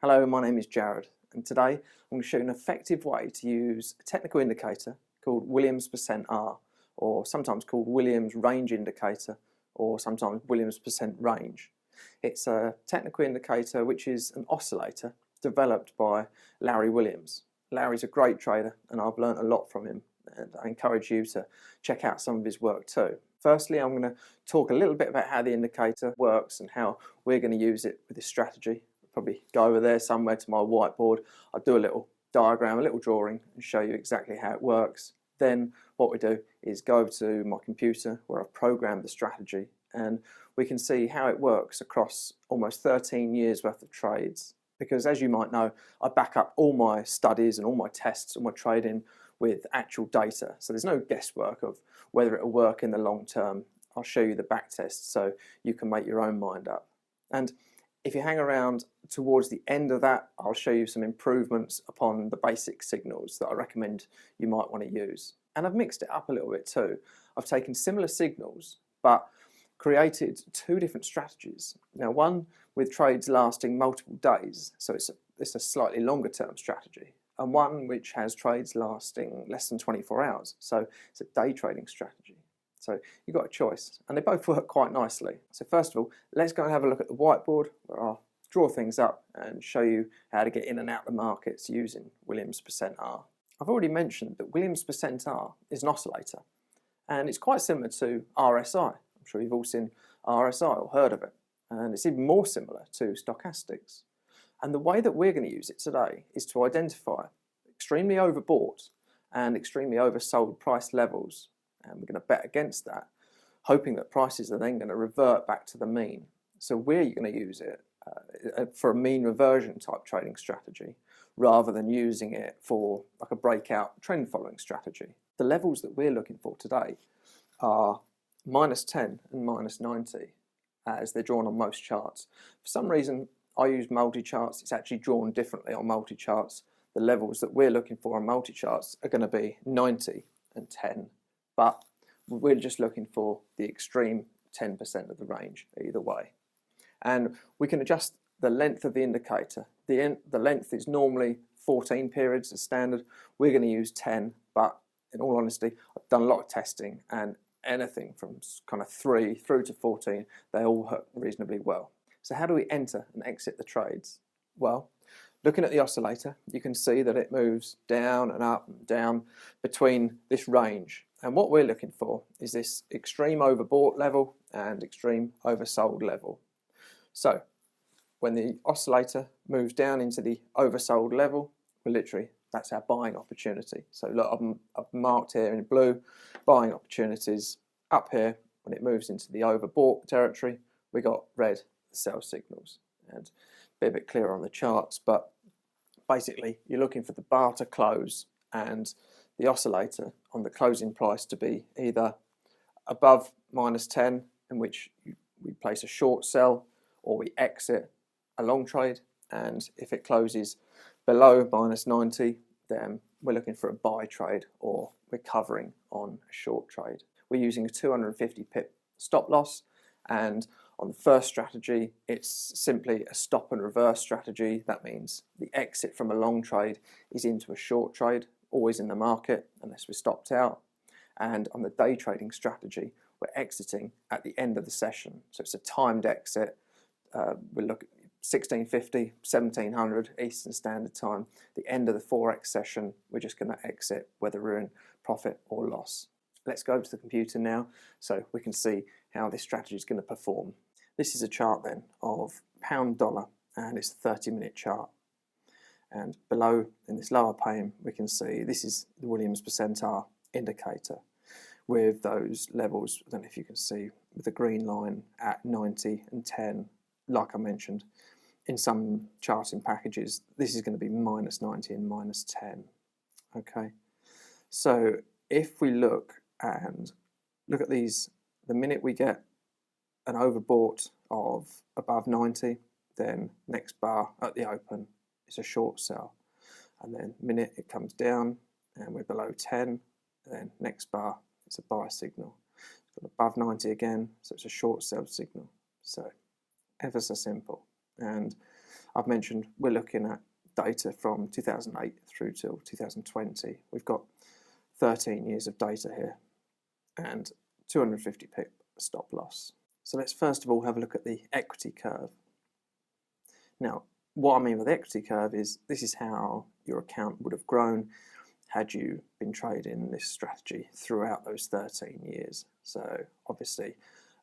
Hello, my name is Jared, and today I'm going to show you an effective way to use a technical indicator called Williams percent R, or sometimes called Williams range indicator, or sometimes Williams percent range. It's a technical indicator which is an oscillator developed by Larry Williams. Larry's a great trader, and I've learned a lot from him, and I encourage you to check out some of his work too. Firstly, I'm going to talk a little bit about how the indicator works and how we're going to use it with this strategy. Probably go over there somewhere to my whiteboard. I'll do a little diagram, a little drawing, and show you exactly how it works. Then what we do is go over to my computer where I've programmed the strategy, and we can see how it works across almost 13 years worth of trades. Because as you might know, I back up all my studies and all my tests and my trading with actual data. So there's no guesswork of whether it'll work in the long term. I'll show you the back test so you can make your own mind up. And if you hang around towards the end of that, I'll show you some improvements upon the basic signals that I recommend you might want to use. And I've mixed it up a little bit too. I've taken similar signals, but created two different strategies. Now, one with trades lasting multiple days, so it's a slightly longer term strategy, and one which has trades lasting less than 24 hours, so it's a day trading strategy. So you've got a choice, and they both work quite nicely. So first of all, let's go and have a look at the whiteboard where I'll draw things up and show you how to get in and out the markets using Williams percent R. I've already mentioned that Williams percent R is an oscillator, and it's quite similar to RSI. I'm sure you've all seen RSI or heard of it, and it's even more similar to Stochastics. And the way that we're going to use it today is to identify extremely overbought and extremely oversold price levels, and we're going to bet against that, hoping that prices are then going to revert back to the mean. So we're going to use it for a mean reversion type trading strategy rather than using it for like a breakout trend following strategy. The levels that we're looking for today are -10 and -90 as they're drawn on most charts. For some reason I use multi-charts. It's actually drawn differently on multi-charts. The levels that we're looking for on multi-charts are going to be 90 and 10. But we're just looking for the extreme 10% of the range either way. And we can adjust the length of the indicator. The length is normally 14 periods as standard. We're going to use 10, but in all honesty, I've done a lot of testing, and anything from kind of 3 through to 14, they all work reasonably well. So how do we enter and exit the trades? Well, looking at the oscillator, you can see that it moves down and up and down between this range. And what we're looking for is this extreme overbought level and extreme oversold level. So when the oscillator moves down into the oversold level, that's our buying opportunity. So look, I've marked here in blue, buying opportunities. Up here, when it moves into the overbought territory, we got red sell signals. And be a bit clearer on the charts, but basically you're looking for the bar to close and the oscillator on the closing price to be either above -10, in which we place a short sell, or we exit a long trade, and if it closes below -90, then we're looking for a buy trade, or we're covering on a short trade. We're using a 250 pip stop loss, and on the first strategy, it's simply a stop and reverse strategy. That means the exit from a long trade is into a short trade, always in the market unless we're stopped out. And on the day trading strategy, we're exiting at the end of the session. So it's a timed exit. We look at 1650, 1700 Eastern Standard Time. The end of the Forex session, we're just going to exit whether we're in profit or loss. Let's go to the computer now so we can see how this strategy is going to perform. This is a chart then of pound dollar, and it's a 30-minute chart. And below in this lower pane, we can see this is the Williams percent R indicator with those levels. I don't know if you can see with the green line at 90 and 10. Like I mentioned, in some charting packages, this is going to be -90 and -10. Okay, so if we look at these, the minute we get an overbought of above 90, then next bar at the open is a short sell, and then the minute it comes down and we're below 10, then next bar it's a buy signal. Above 90 again, so it's a short sell signal. So ever so simple. And I've mentioned we're looking at data from 2008 through till 2020. We've got 13 years of data here and 250 pip stop loss. So let's first of all have a look at the equity curve. Now, what I mean by the equity curve is this is how your account would have grown had you been trading this strategy throughout those 13 years. So obviously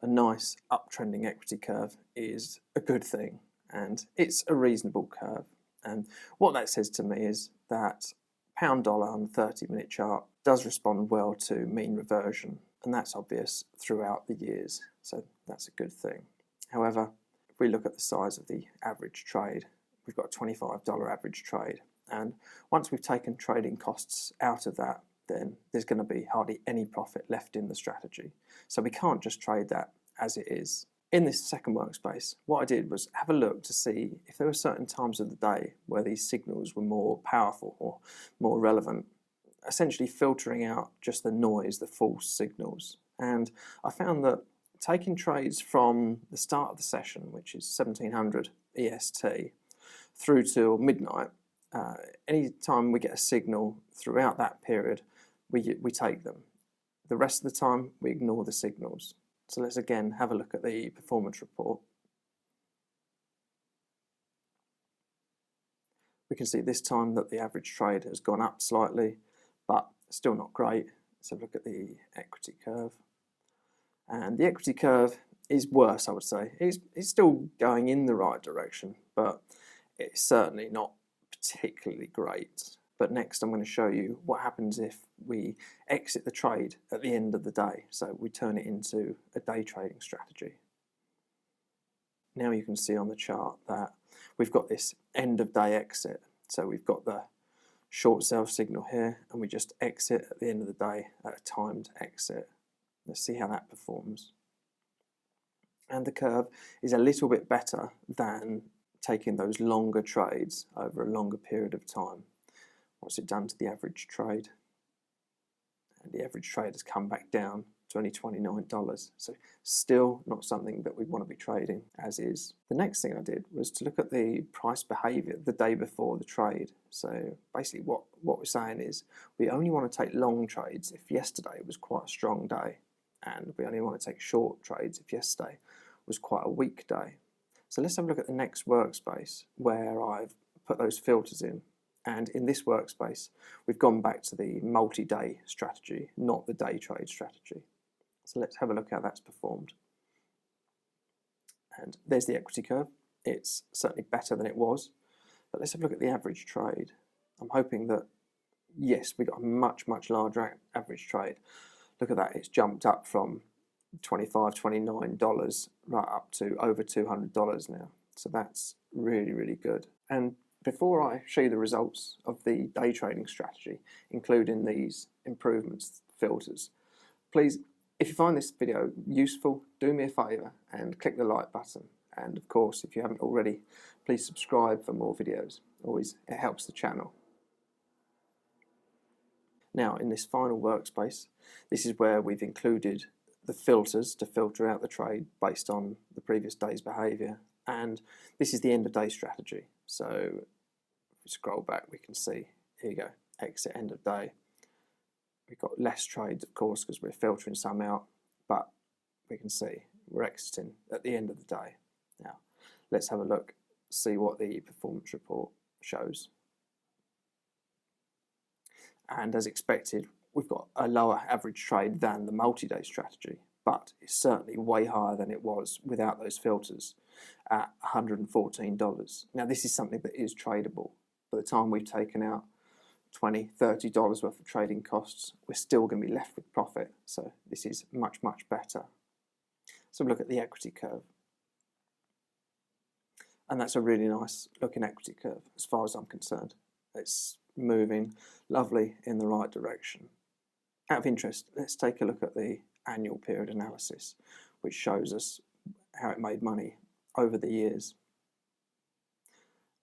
a nice uptrending equity curve is a good thing, and it's a reasonable curve. And what that says to me is that pound dollar on the 30-minute chart does respond well to mean reversion, and that's obvious throughout the years, so that's a good thing. However, if we look at the size of the average trade, we've got a $25 average trade, and once we've taken trading costs out of that, then there's going to be hardly any profit left in the strategy. So we can't just trade that as it is. In this second workspace, what I did was have a look to see if there were certain times of the day where these signals were more powerful or more relevant, essentially filtering out just the noise, the false signals. And I found that taking trades from the start of the session, which is 1700 EST, through till midnight, any time we get a signal throughout that period, we take them. The rest of the time, we ignore the signals. So let's again have a look at the performance report. We can see this time that the average trade has gone up slightly, but still not great. Let's have a look at the equity curve. And the equity curve is worse, I would say. It's still going in the right direction, but it's certainly not particularly great. But next I'm going to show you what happens if we exit the trade at the end of the day. So we turn it into a day trading strategy. Now you can see on the chart that we've got this end of day exit. So we've got the short sell signal here, and we just exit at the end of the day at a timed exit. Let's see how that performs. And the curve is a little bit better than taking those longer trades over a longer period of time. What's it done to the average trade? And the average trade has come back down to only $29. So still not something that we want to be trading as is. The next thing I did was to look at the price behavior the day before the trade. So basically what we're saying is we only want to take long trades if yesterday was quite a strong day, and we only want to take short trades if yesterday was quite a weak day. So let's have a look at the next workspace where I've put those filters in. And in this workspace, we've gone back to the multi-day strategy, not the day trade strategy. So let's have a look how that's performed. And there's the equity curve. It's certainly better than it was. But let's have a look at the average trade. I'm hoping that, yes, we got a much, much larger average trade. Look at that, it's jumped up from $25, $29 right up to over $200 now. So that's really, really good. And before I show you the results of the day trading strategy, including these improvements filters, please, if you find this video useful, do me a favour and click the like button. And of course, if you haven't already, please subscribe for more videos. Always, it helps the channel. Now, in this final workspace, this is where we've included the filters to filter out the trade based on the previous day's behaviour. And this is the end of day strategy. So if we scroll back, we can see, here you go, exit end of day. We've got less trades, of course, because we're filtering some out, but we can see we're exiting at the end of the day. Now, let's have a look, see what the performance report shows. And as expected, we've got a lower average trade than the multi-day strategy, but it's certainly way higher than it was without those filters at $114. Now, this is something that is tradable. By the time we've taken out $20, $30 worth of trading costs, we're still going to be left with profit. So this is much, much better. So look at the equity curve. And that's a really nice looking equity curve as far as I'm concerned. It's moving lovely in the right direction. Out of interest, let's take a look at the annual period analysis, which shows us how it made money over the years.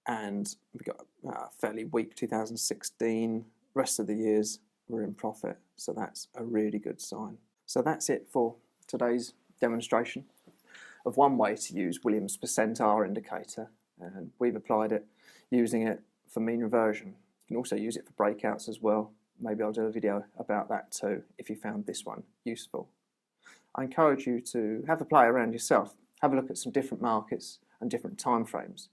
And we got a fairly weak 2016. Rest of the years we're in profit, so that's a really good sign. So that's it for today's demonstration of one way to use Williams' percent R indicator. and we've applied it using it for mean reversion. You can also use it for breakouts as well. Maybe I'll do a video about that too if you found this one useful. I encourage you to have a play around yourself. Have a look at some different markets and different time frames.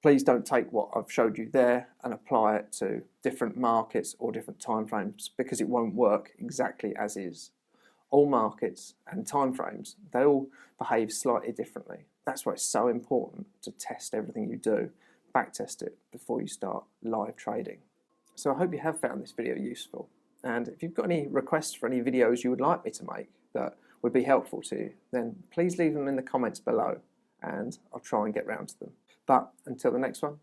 Please don't take what I've showed you there and apply it to different markets or different time frames, because it won't work exactly as is. All markets and time frames, they all behave slightly differently. That's why it's so important to test everything you do, backtest it before you start live trading. So I hope you have found this video useful, and if you've got any requests for any videos you would like me to make that would be helpful to you, then please leave them in the comments below and I'll try and get round to them. But until the next one,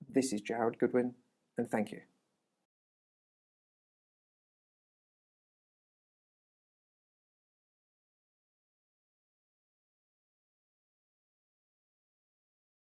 this is Jared Goodwin, and thank you.